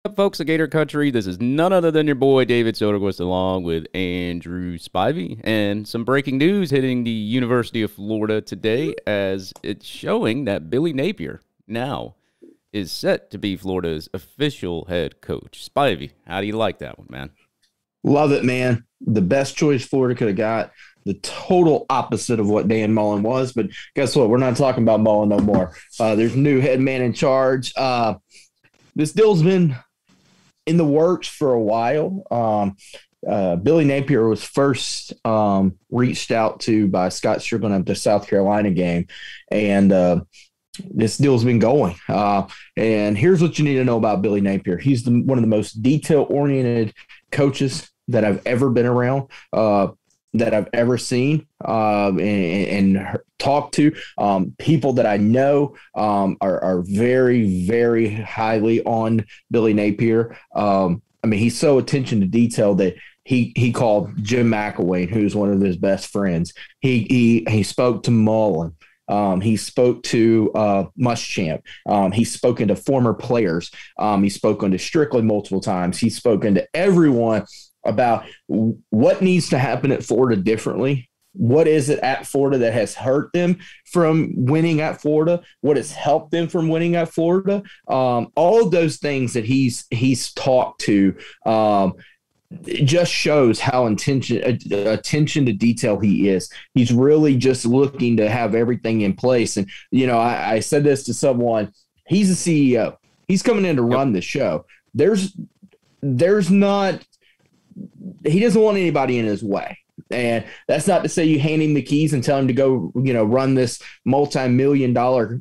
Up, folks, of Gator Country. This is none other than your boy David Soderquist, along with Andrew Spivey, and some breaking news hitting the University of Florida today, as it's showing that Billy Napier now is set to be Florida's official head coach. Spivey, how do you like that one, man? Love it, man. The best choice Florida could have got. The total opposite of what Dan Mullen was. But guess what? We're not talking about Mullen no more. There's a new head man in charge. This deal's been in the works for a while. Billy Napier was first reached out to by Scott Strickland at the South Carolina game. And this deal's been going. And here's what you need to know about Billy Napier. He's one of the most detail-oriented coaches that I've ever been around, that I've ever seen, and talked to. People that I know are very, very highly on Billy Napier. I mean, he's so attention to detail that he called Jim McElwain, who's one of his best friends. He spoke to Mullen. He spoke to Muschamp. He's spoken to former players. He's spoken to Strickland multiple times. He's spoken to everyone about what needs to happen at Florida differently. What is it at Florida that has hurt them from winning at Florida? What has helped them from winning at Florida? All of those things that he's talked to, it just shows how attention to detail he is. He's really just looking to have everything in place. And, you know, I said this to someone, he's a CEO. He's coming in to run the show. There's not, he doesn't want anybody in his way. And that's not to say you hand him the keys and tell him to go, you know, run this multi-million-dollar,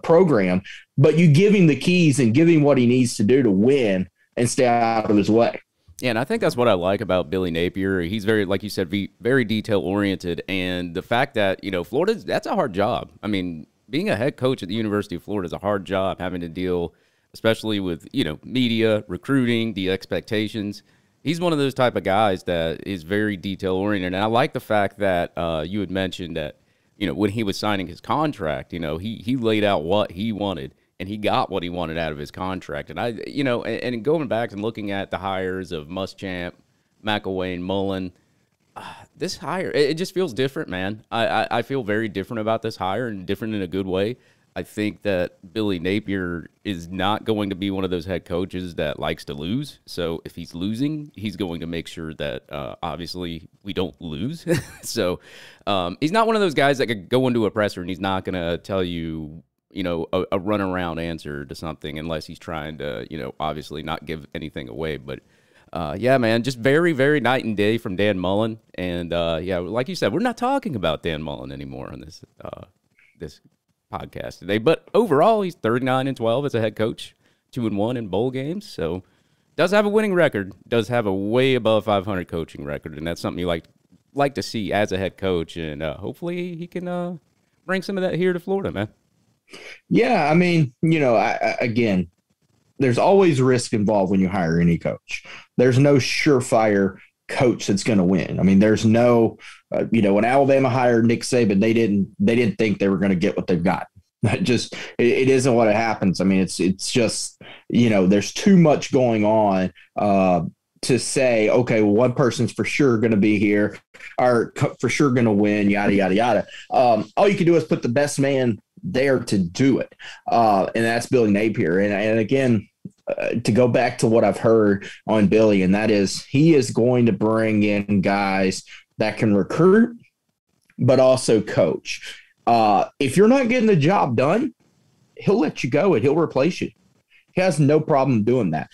program, but you give him the keys and give him what he needs to do to win and stay out of his way. Yeah, and I think that's what I like about Billy Napier. He's very, like you said, very detail-oriented. And the fact that, Florida, that's a hard job. I mean, being a head coach at the University of Florida is a hard job, having to deal, especially with, media, recruiting, the expectations. He's one of those type of guys that is very detail-oriented. And I like the fact that you had mentioned that, when he was signing his contract, he laid out what he wanted. And he got what he wanted out of his contract. And and going back and looking at the hires of Muschamp, McElwain, Mullen, this hire, it just feels different, man. I feel very different about this hire, and different in a good way. I think that Billy Napier is not going to be one of those head coaches that likes to lose. So if he's losing, he's going to make sure that obviously we don't lose. So he's not one of those guys that could go into a presser and he's not going to tell you, a runaround answer to something unless he's trying to, obviously not give anything away. But, yeah, man, just very, very night and day from Dan Mullen. And, yeah, like you said, we're not talking about Dan Mullen anymore on this podcast today. But overall, he's 39-12 as a head coach, 2-1 in bowl games. So does have a winning record, does have a way above 500 coaching record. And that's something you like to see as a head coach. And hopefully he can bring some of that here to Florida, man. Yeah, I mean, again, there's always risk involved when you hire any coach. There's no surefire coach that's going to win. I mean, there's no, when Alabama hired Nick Saban, they didn't think they were going to get what they've got. It isn't what it happens. I mean, it's just, there's too much going on to say, okay, well, one person's for sure going to be here or for sure going to win, yada, yada, yada. All you can do is put the best man there to do it. And that's Billy Napier. And again, to go back to what I've heard on Billy, and that is he is going to bring in guys that can recruit, but also coach. If you're not getting the job done, he'll let you go and he'll replace you. He has no problem doing that.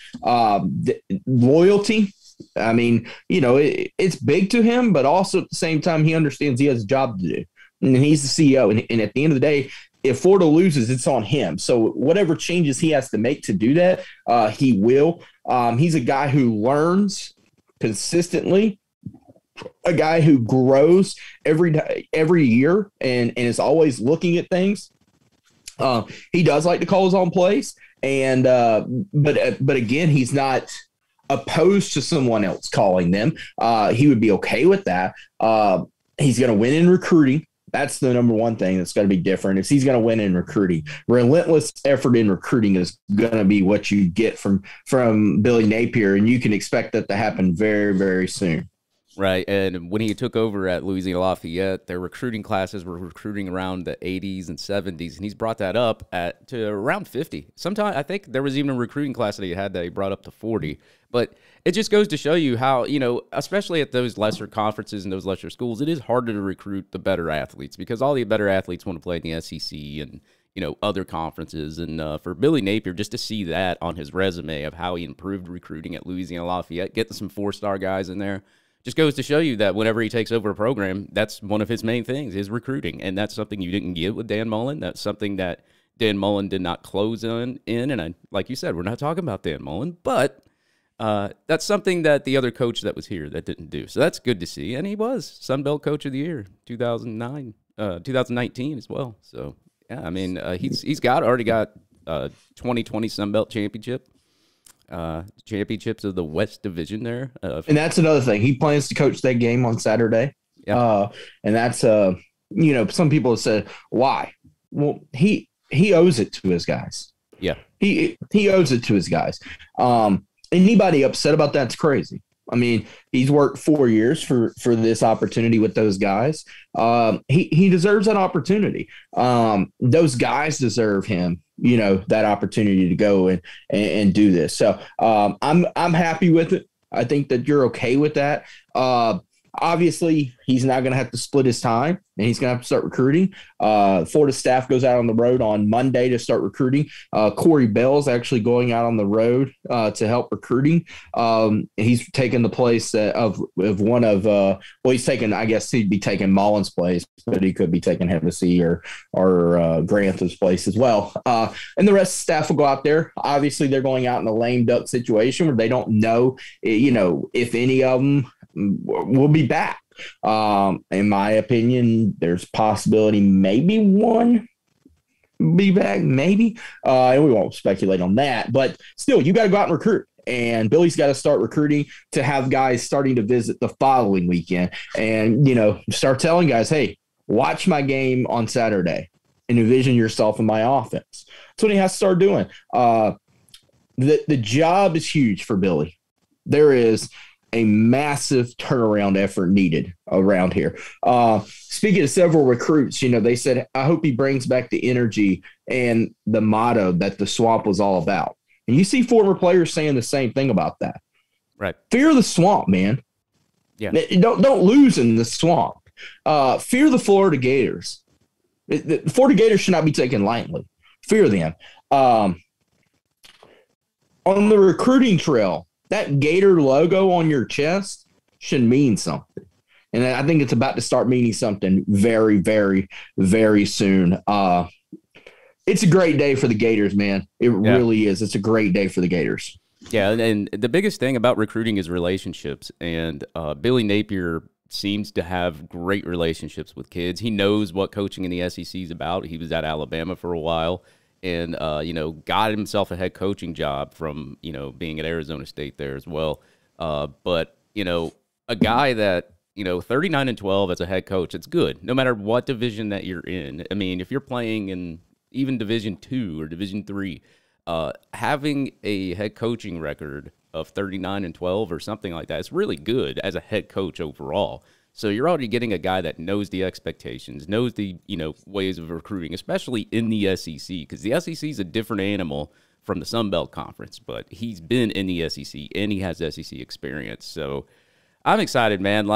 Loyalty, I mean, it's big to him, but also at the same time, he understands he has a job to do. And he's the CEO. And at the end of the day, if Florida loses, it's on him. So whatever changes he has to make to do that, he will. He's a guy who learns consistently, a guy who grows every year and is always looking at things. He does like to call his own plays. And but again, he's not opposed to someone else calling them. He would be okay with that. He's going to win in recruiting. That's the number one thing that's going to be different is he's going to win in recruiting. Relentless effort in recruiting is going to be what you get from Billy Napier, and you can expect that to happen very, very soon. Right, and when he took over at Louisiana Lafayette, their recruiting classes were recruiting around the 80s and 70s, and he's brought that up to around 50. Sometimes I think there was even a recruiting class that he brought up to 40. But it just goes to show you how, especially at those lesser conferences and those lesser schools, it is harder to recruit the better athletes because all the better athletes want to play in the SEC and other conferences. And for Billy Napier, just to see that on his resume of how he improved recruiting at Louisiana Lafayette, getting some 4-star guys in there. Just goes to show you that whenever he takes over a program, that's one of his main things is recruiting. And that's something you didn't get with Dan Mullen. That's something that Dan Mullen did not close in. And like you said, we're not talking about Dan Mullen, but that's something that the other coach that was here that didn't do. So that's good to see. And he was Sun Belt Coach of the Year, 2019 as well. So, yeah, I mean, he's already got 2020 Sun Belt Championship. Championships of the West Division there. And that's another thing. He plans to coach that game on Saturday. Yeah. And that's, some people have said, why? Well, he owes it to his guys. Yeah. He owes it to his guys. Anybody upset about that's crazy. I mean, he's worked 4 years for this opportunity with those guys. He deserves that opportunity. Those guys deserve him, that opportunity to go and do this. So I'm happy with it. I think that you're okay with that. Obviously, he's not going to have to split his time, and he's going to have to start recruiting. Florida staff goes out on the road on Monday to start recruiting. Corey Bell's actually going out on the road to help recruiting. He's taking the place of one of he's taking. I guess he'd be taking Mullen's place, but he could be taking Hevesy or Grantham's place as well. And the rest of the staff will go out there. Obviously, they're going out in a lame duck situation where they don't know, if any of them will be back. In my opinion, there's possibility maybe one be back, maybe. And we won't speculate on that, but still, you got to go out and recruit. And Billy's got to start recruiting to have guys starting to visit the following weekend and, start telling guys, hey, watch my game on Saturday and envision yourself in my offense. That's what he has to start doing. The job is huge for Billy. There is a massive turnaround effort needed around here. Speaking of several recruits, they said, I hope he brings back the energy and the motto that the Swamp was all about. And you see former players saying the same thing about that. Right. Fear the Swamp, man. Yeah. Don't lose in the Swamp. Fear the Florida Gators. The Florida Gators should not be taken lightly. Fear them. On the recruiting trail, that Gator logo on your chest should mean something. And I think it's about to start meaning something very, very, very soon. It's a great day for the Gators, man. It really is. It's a great day for the Gators. Yeah, and the biggest thing about recruiting is relationships. And Billy Napier seems to have great relationships with kids. He knows what coaching in the SEC is about. He was at Alabama for a while. And, got himself a head coaching job from, being at Arizona State there as well. But, a guy that, 39-12 as a head coach, it's good. No matter what division that you're in. I mean, if you're playing in even Division II or Division III, having a head coaching record of 39-12 or something like that, it's really good as a head coach overall. So you're already getting a guy that knows the expectations, knows the, ways of recruiting, especially in the SEC, because the SEC is a different animal from the Sun Belt Conference, but he's been in the SEC and he has SEC experience. So I'm excited, man.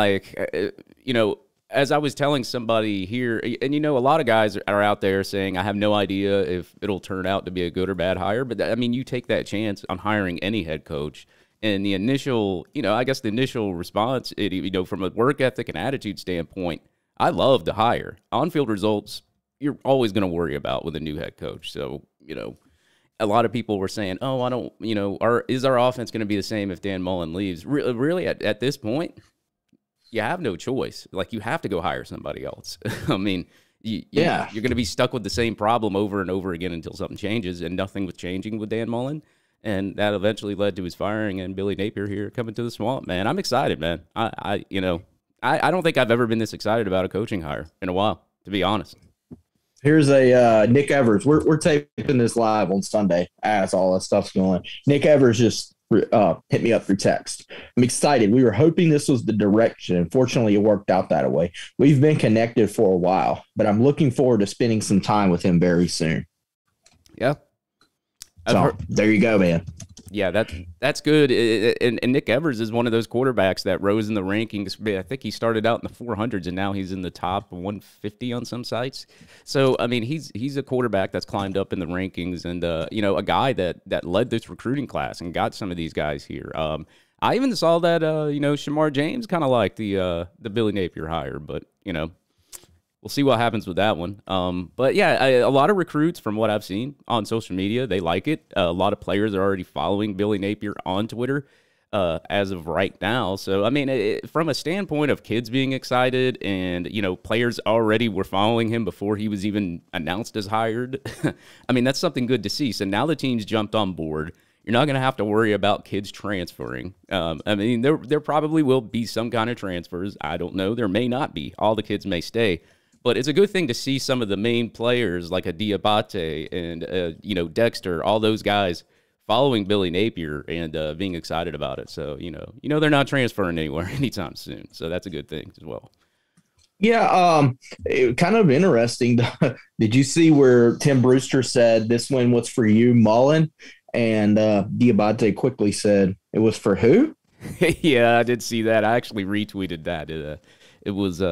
As I was telling somebody here, and a lot of guys are out there saying, I have no idea if it'll turn out to be a good or bad hire, but you take that chance on hiring any head coach. And the initial, the initial response, from a work ethic and attitude standpoint, I love the hire. On-field results, you're always going to worry about with a new head coach. So, a lot of people were saying, oh, I don't, is our offense going to be the same if Dan Mullen leaves? Really, at this point, you have no choice. Like, you have to go hire somebody else. I mean, you're going to be stuck with the same problem over and over again until something changes, and nothing was changing with Dan Mullen. And that eventually led to his firing and Billy Napier here coming to the Swamp, man. I'm excited, man. I don't think I've ever been this excited about a coaching hire in a while. to be honest. Here's a Nick Evers. We're taping this live on Sunday as all that stuff's going. Nick Evers just hit me up through text. I'm excited. We were hoping this was the direction. Unfortunately, it worked out that way. We've been connected for a while, but I'm looking forward to spending some time with him very soon. Yeah. So there you go, man. Yeah, that's good. And Nick Evers is one of those quarterbacks that rose in the rankings. I think he started out in the 400s, and now he's in the top 150 on some sites. So, I mean, he's a quarterback that's climbed up in the rankings, and a guy that led this recruiting class and got some of these guys here. I even saw that Shamar James kind of liked the Billy Napier hire, but we'll see what happens with that one. But yeah, a lot of recruits from what I've seen on social media, they like it. A lot of players are already following Billy Napier on Twitter as of right now. So, I mean, from a standpoint of kids being excited and, players already were following him before he was even announced as hired. I mean, that's something good to see. So now the team's jumped on board. You're not going to have to worry about kids transferring. I mean, there probably will be some kind of transfers. I don't know. There may not be. All the kids may stay. But it's a good thing to see some of the main players like a Diabate and, Dexter, all those guys following Billy Napier and being excited about it. So, they're not transferring anywhere anytime soon. So that's a good thing as well. Yeah, kind of interesting. Did you see where Tim Brewster said this one was for you, Mullen? And Diabate quickly said, it was for who? Yeah, I did see that. I actually retweeted that. It was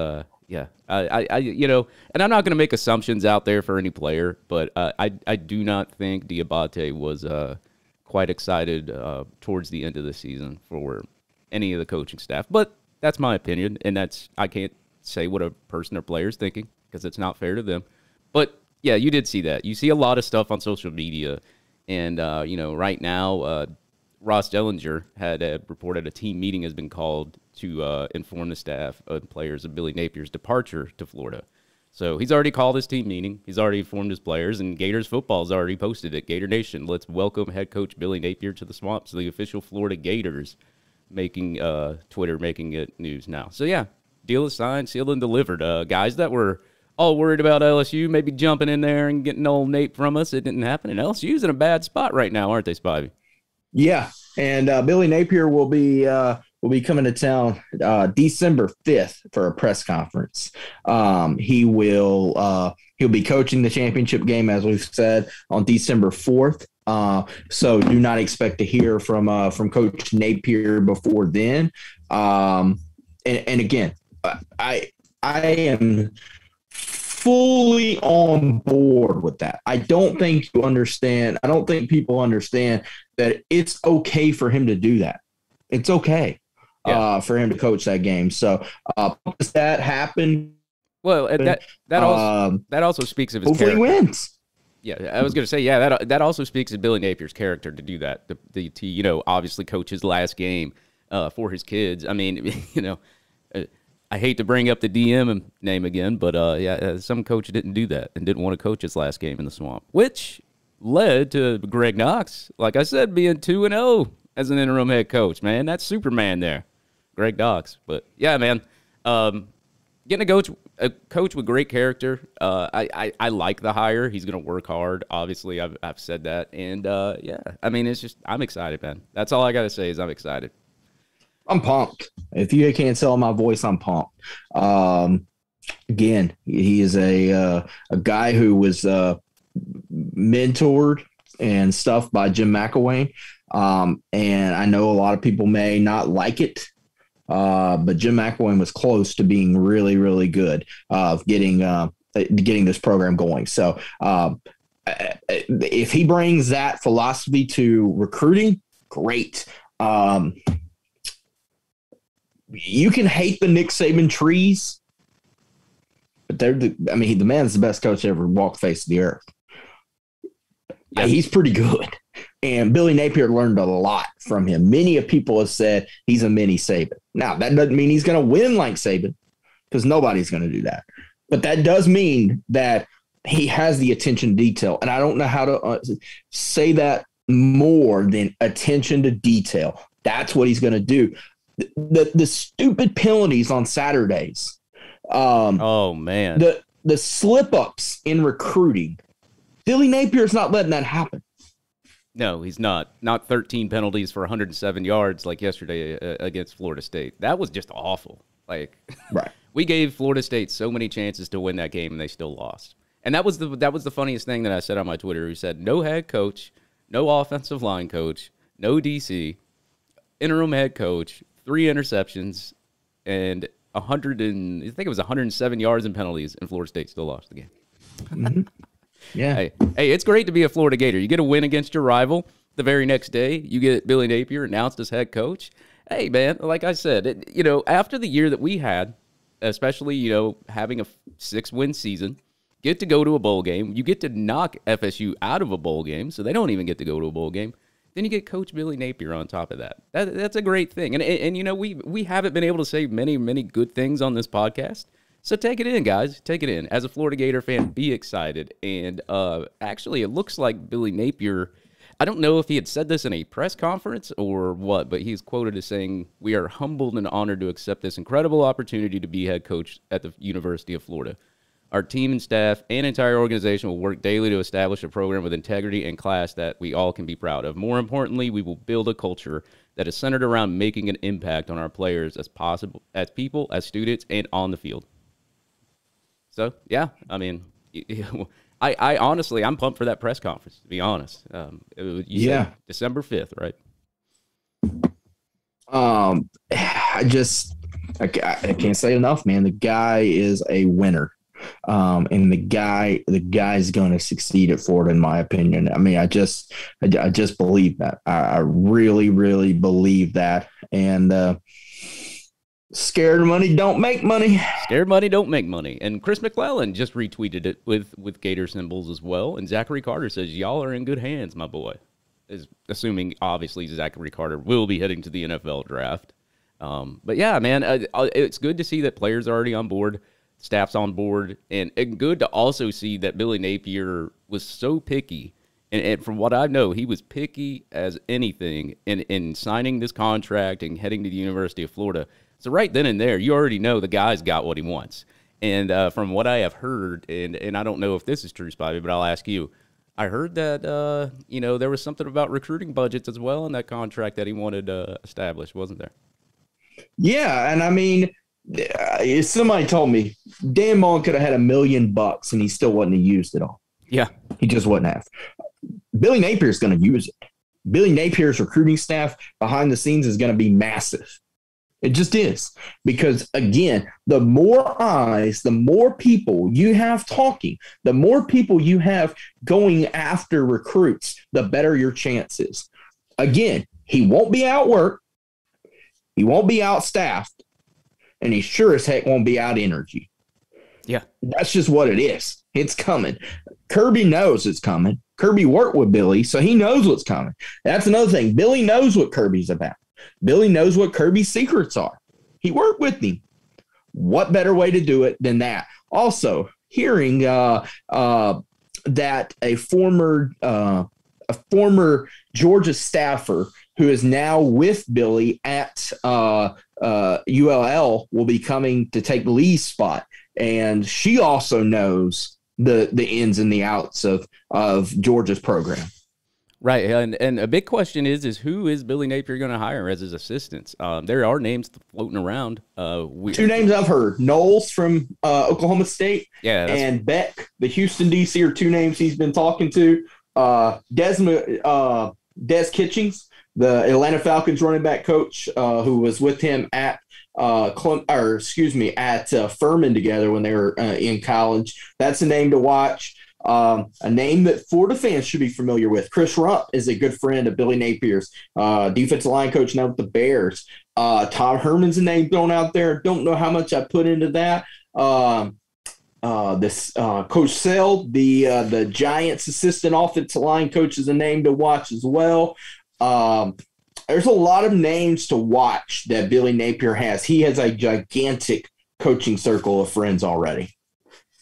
yeah, and I'm not going to make assumptions out there for any player, but I do not think Diabate was quite excited towards the end of the season for any of the coaching staff. But that's my opinion, and I can't say what a person or player is thinking because it's not fair to them. But yeah, you did see that. You see a lot of stuff on social media, and right now, Ross Dellinger had reported a team meeting has been called to inform the staff and players of Billy Napier's departure to Florida. So he's already called his team meeting. He's already informed his players, and Gators football's already posted it. Gator Nation, let's welcome head coach Billy Napier to the Swamp. So the official Florida Gators making Twitter making it news now. So yeah, deal is signed, sealed, and delivered. Guys that were all worried about LSU maybe jumping in there and getting old Nate from us, it didn't happen. And LSU's in a bad spot right now, aren't they, Spivey? Yeah, and Billy Napier will be coming to town December 5th for a press conference. He'll be coaching the championship game, as we've said, on December 4th. So do not expect to hear from Coach Napier before then. And again, I am fully on board with that. I don't think people understand that it's okay for him to do that. It's okay for him to coach that game. So does that happen? Well, that also speaks of his hopefully character. He wins. Yeah, I was going to say, yeah, that also speaks of Billy Napier's character to do that. To obviously coach his last game for his kids. I mean, I hate to bring up the DM name again, but some coach didn't do that and didn't want to coach his last game in the Swamp, which led to Greg Knox, like I said, being 2-0 as an interim head coach. Man, that's Superman there, Greg Knox. But yeah, man, getting a coach with great character. I like the hire. He's going to work hard. Obviously, I've said that, and I mean, it's just I'm excited, man. That's all I got to say is I'm excited. I'm pumped. If you can't tell my voice, I'm pumped. Again, he is a guy who was mentored and stuff by Jim McElwain. And I know a lot of people may not like it, but Jim McElwain was close to being really, really good getting this program going. So if he brings that philosophy to recruiting, great. You can hate the Nick Saban trees, but the man's the best coach ever walked the face of the earth. Yeah. He's pretty good. And Billy Napier learned a lot from him. Many of people have said he's a mini Saban. Now, that doesn't mean he's going to win like Saban, because nobody's going to do that. But that does mean that he has the attention to detail. And I don't know how to say that more than attention to detail. That's what he's going to do. The stupid penalties on Saturdays. Oh man, the slip-ups in recruiting, Billy Napier's not letting that happen. No, he's not. Not 13 penalties for 107 yards like yesterday against Florida State. That was just awful. Like, right. We gave Florida State so many chances to win that game, and they still lost. And that was the funniest thing that I said on my Twitter. We said, no head coach, no offensive line coach, no DC, interim head coach, 3 interceptions, and I think it was 107 yards and penalties, and Florida State still lost the game. Mm-hmm. Yeah. Hey, it's great to be a Florida Gator. You get a win against your rival. The very next day, you get Billy Napier announced as head coach. Hey, man, like I said, after the year that we had, especially, having a 6-win season, get to go to a bowl game. You get to knock FSU out of a bowl game, so they don't even get to go to a bowl game. Then you get Coach Billy Napier on top of that. That's a great thing. And we haven't been able to say many, many good things on this podcast. So take it in, guys. Take it in. As a Florida Gator fan, be excited. And actually, it looks like Billy Napier, I don't know if he had said this in a press conference or what, but he's quoted as saying, "We are humbled and honored to accept this incredible opportunity to be head coach at the University of Florida. Our team and staff and entire organization will work daily to establish a program with integrity and class that we all can be proud of. More importantly, we will build a culture that is centered around making an impact on our players as possible, as people, as students, and on the field." So, yeah, I mean, I honestly, I'm pumped for that press conference, to be honest. You said December 5th, right? I can't say enough, man. The guy is a winner. And the guy's going to succeed at Florida, in my opinion. I mean, I just believe that. I really, really believe that. And, scared money don't make money. Scared money don't make money. And Chris McClellan just retweeted it with Gator symbols as well. And Zachary Carter says, "Y'all are in good hands, my boy." Is assuming, obviously, Zachary Carter will be heading to the NFL draft. But, yeah, man, it's good to see that players are already on board, staff's on board, and good to also see that Billy Napier was so picky. And from what I know, he was picky as anything in signing this contract and heading to the University of Florida. So right then and there, you already know the guy's got what he wants. And from what I have heard, and I don't know if this is true, Spivey, but I'll ask you. I heard that, there was something about recruiting budgets as well in that contract that he wanted established, wasn't there? Yeah, and I mean, somebody told me Dan Mullen could have had $1 million and he still wouldn't have used it all. Yeah. He just wouldn't have. Billy Napier's going to use it. Billy Napier's recruiting staff behind the scenes is going to be massive. It just is. Because, again, the more eyes, the more people you have talking, the more people you have going after recruits, the better your chances. Again, he won't be outworked. He won't be outstaffed. And he sure as heck won't be out energy. Yeah. That's just what it is. It's coming. Kirby knows it's coming. Kirby worked with Billy, so he knows what's coming. That's another thing. Billy knows what Kirby's about. Billy knows what Kirby's secrets are. He worked with him. What better way to do it than that? Also, hearing that a former Georgia staffer who is now with Billy at ULL will be coming to take Lee's spot, and she also knows the ins and the outs of Georgia's program. Right, and a big question is who is Billy Napier going to hire as his assistants? There are names floating around. 2 names I've heard: Knowles from Oklahoma State, and Beck, the Houston DC, are 2 names he's been talking to. Des Kitchings, the Atlanta Falcons running back coach, who was with him at Furman together when they were in college. That's a name to watch. A name that Florida fans should be familiar with. Chris Rump is a good friend of Billy Napier's, defensive line coach now with the Bears. Tom Herman's a name thrown out there. Don't know how much I put into that. Coach Sell, the Giants assistant offensive line coach, is a name to watch as well. There's a lot of names to watch that Billy Napier has. He has a gigantic coaching circle of friends already.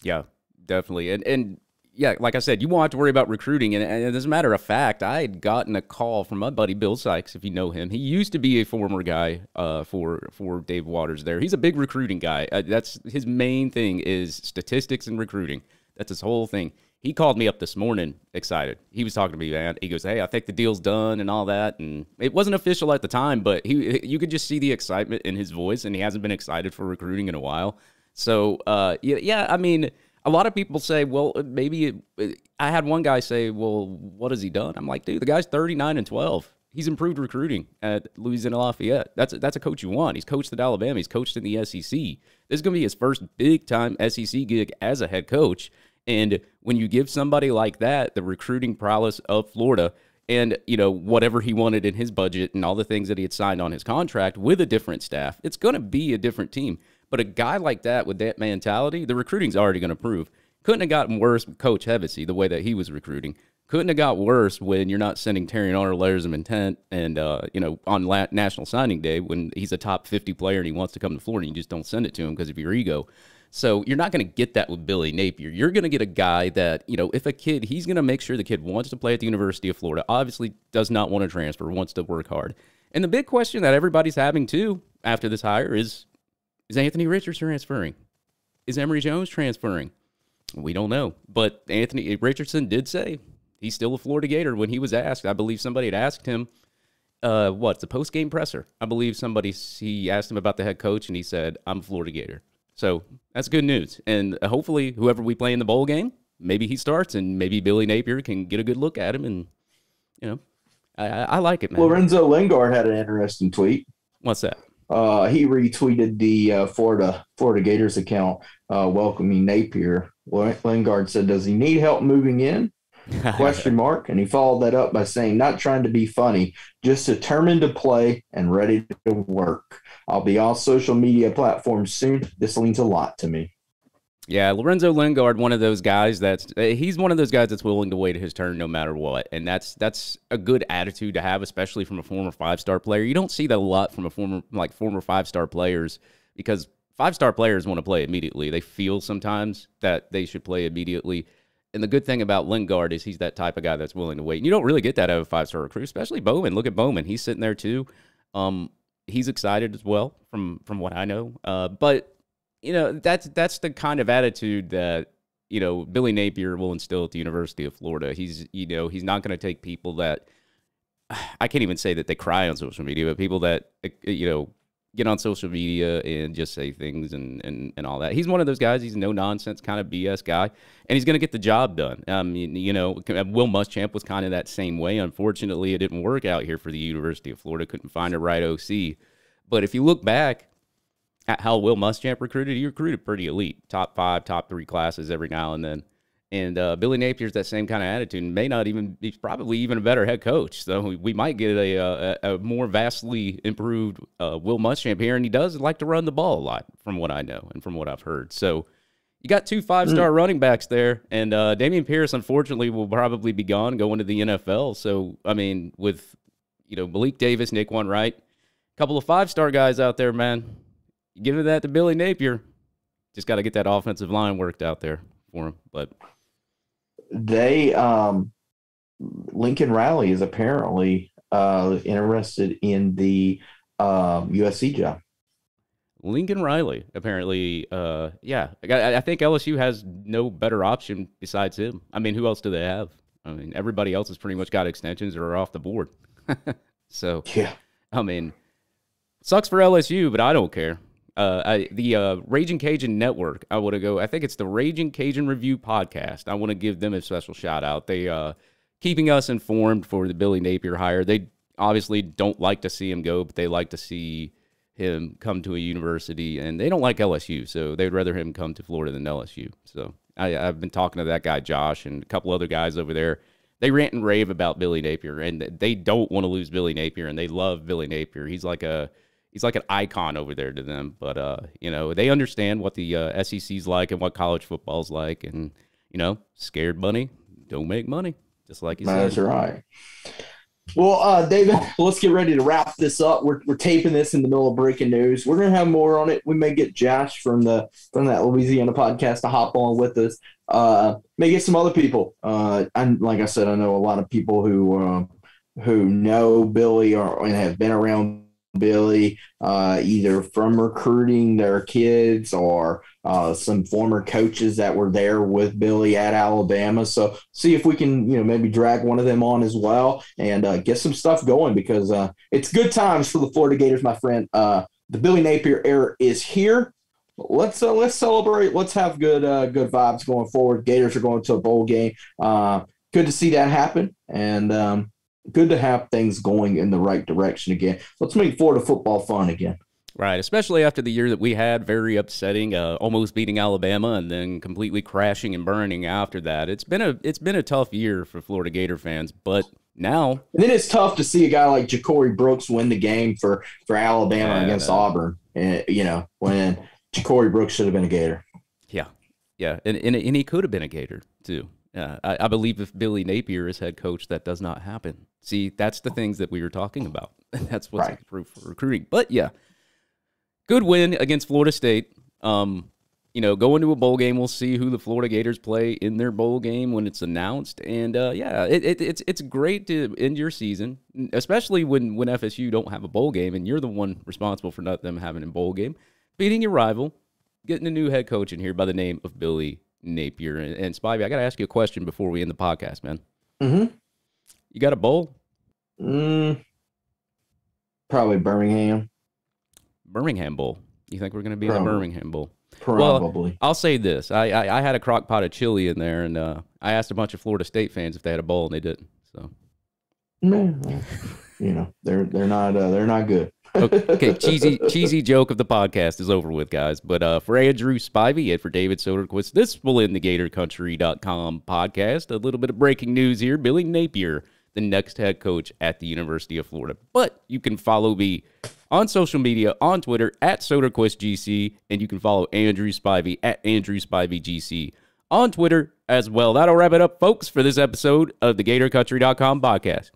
Yeah, definitely. And yeah, like I said, you won't have to worry about recruiting. And as a matter of fact, I had gotten a call from my buddy Bill Sykes, if you know him. He used to be a former guy for Dave Waters there. He's a big recruiting guy. That's his main thing is statistics and recruiting. That's his whole thing. He called me up this morning excited. He was talking to me, man. He goes, hey, I think the deal's done and all that. And it wasn't official at the time, but you could just see the excitement in his voice, and he hasn't been excited for recruiting in a while. So, yeah, I mean, a lot of people say, well, I had one guy say, well, what has he done? I'm like, dude, the guy's 39-12. He's improved recruiting at Louisiana Lafayette. That's a coach you want. He's coached at Alabama. He's coached in the SEC. This is going to be his first big-time SEC gig as a head coach. And when you give somebody like that the recruiting prowess of Florida and, whatever he wanted in his budget and all the things that he had signed on his contract with a different staff, it's going to be a different team. But a guy like that with that mentality, the recruiting's already going to prove. Couldn't have gotten worse with Coach Hevesy, the way that he was recruiting. Couldn't have got worse when you're not sending Terry Honor letters of intent and, on National Signing Day when he's a top 50 player and he wants to come to Florida and you just don't send it to him because of your ego. So you're not going to get that with Billy Napier. You're going to get a guy that, if a kid, he's going to make sure the kid wants to play at the University of Florida, obviously does not want to transfer, wants to work hard. And the big question that everybody's having, too, after this hire is Anthony Richards transferring? Is Emory Jones transferring? We don't know. But Anthony Richardson did say he's still a Florida Gator when he was asked. I believe somebody had asked him, the post-game presser. I believe he asked him about the head coach, and he said, I'm a Florida Gator. So that's good news. And hopefully whoever we play in the bowl game, maybe he starts and maybe Billy Napier can get a good look at him. And, I like it, man. Lorenzo Lingard had an interesting tweet. What's that? He retweeted the Florida Gators account welcoming Napier. Lingard said, does he need help moving in? Question mark. And he followed that up by saying, not trying to be funny, just determined to play and ready to work. I'll be on social media platforms soon. This means a lot to me. Yeah, Lorenzo Lingard, one of those guys he's one of those guys that's willing to wait his turn no matter what. And that's a good attitude to have, especially from a former five-star player. You don't see that a lot from former five-star players because five-star players want to play immediately. They feel sometimes that they should play immediately. And the good thing about Lingard is he's that type of guy that's willing to wait. And you don't really get that out of a five-star recruit, especially Bowman. Look at Bowman. He's sitting there too. He's excited as well from what I know. But, that's the kind of attitude that, Billy Napier will instill at the University of Florida. He's not going to take people that I can't even say that they cry on social media, but people that, get on social media and just say things and all that. He's one of those guys. He's a no-nonsense kind of BS guy, and he's going to get the job done. Will Muschamp was kind of that same way. Unfortunately, it didn't work out here for the University of Florida. Couldn't find a right OC. But if you look back at how Will Muschamp recruited, he recruited pretty elite. Top 5, top 3 classes every now and then. And Billy Napier's that same kind of attitude and may not even be probably even a better head coach. So we might get a more vastly improved Will Muschamp here. And he does like to run the ball a lot from what I know and from what I've heard. So you got 2 5-star running backs there. And Damian Pierce, unfortunately, will probably be gone going to the NFL. So, I mean, with, Malik Davis, Naquan Wright, a couple of 5-star guys out there, man, giving that to Billy Napier. Just got to get that offensive line worked out there for him. But they Lincoln Riley is apparently interested in the USC job. Lincoln Riley, apparently, yeah. I think LSU has no better option besides him. I mean, who else do they have? I mean, everybody else has pretty much got extensions or are off the board. So, yeah. I mean, sucks for LSU, but I don't care. The Raging Cajun Network, I want to go. I think it's the Raging Cajun Review podcast. I want to give them a special shout out. They keeping us informed for the Billy Napier hire. They obviously don't like to see him go, but they like to see him come to a university, and they don't like LSU, so they'd rather him come to Florida than LSU. So I've been talking to that guy Josh and a couple other guys over there. They rant and rave about Billy Napier, and they don't want to lose Billy Napier, and they love Billy Napier. He's like an icon over there to them. But they understand what the SEC's like and what college football's like, and scared money don't make money, just like you said. That's right. Well, David, let's get ready to wrap this up. We're taping this in the middle of breaking news. We're gonna have more on it. We may get Josh from that Louisiana podcast to hop on with us. May get some other people. And like I said, I know a lot of people who know Billy or and have been around Billy, either from recruiting their kids or some former coaches that were there with Billy at Alabama. So see if we can, maybe drag one of them on as well and get some stuff going because it's good times for the Florida Gators, my friend. The Billy Napier era is here. Let's celebrate. Let's have good vibes going forward. Gators are going to a bowl game. Good to see that happen, and good to have things going in the right direction again. Let's make Florida football fun again. Right, especially after the year that we had, very upsetting, almost beating Alabama and then completely crashing and burning after that. It's been a tough year for Florida Gator fans, but now and then it's tough to see a guy like Ja'Cory Brooks win the game for Alabama against Auburn. And, when Ja'Cory Brooks should have been a Gator. Yeah, and he could have been a Gator too. I believe if Billy Napier is head coach, that does not happen. See, that's the things that we were talking about. That's what's improved for recruiting. But yeah, good win against Florida State. Going to a bowl game, we'll see who the Florida Gators play in their bowl game when it's announced. And it's great to end your season, especially when FSU don't have a bowl game and you're the one responsible for not them having a bowl game, beating your rival, getting a new head coach in here by the name of Billy Napier. And Spivey, I got to ask you a question before we end the podcast, man. Mm-hmm. You got a bowl? Probably Birmingham. Birmingham Bowl. You think we're going to be in the Birmingham Bowl? Probably. Well, I'll say this. I had a crock pot of chili in there, and I asked a bunch of Florida State fans if they had a bowl, and they didn't. So, they're not good. Okay, cheesy joke of the podcast is over with, guys. But for Andrew Spivey and for David Soderquist, this will end the GatorCountry.com podcast. A little bit of breaking news here. Billy Napier, the next head coach at the University of Florida. But you can follow me on social media, on Twitter, at SoderquistGC, and you can follow Andrew Spivey at AndrewSpiveyGC on Twitter as well. That'll wrap it up, folks, for this episode of the GatorCountry.com podcast.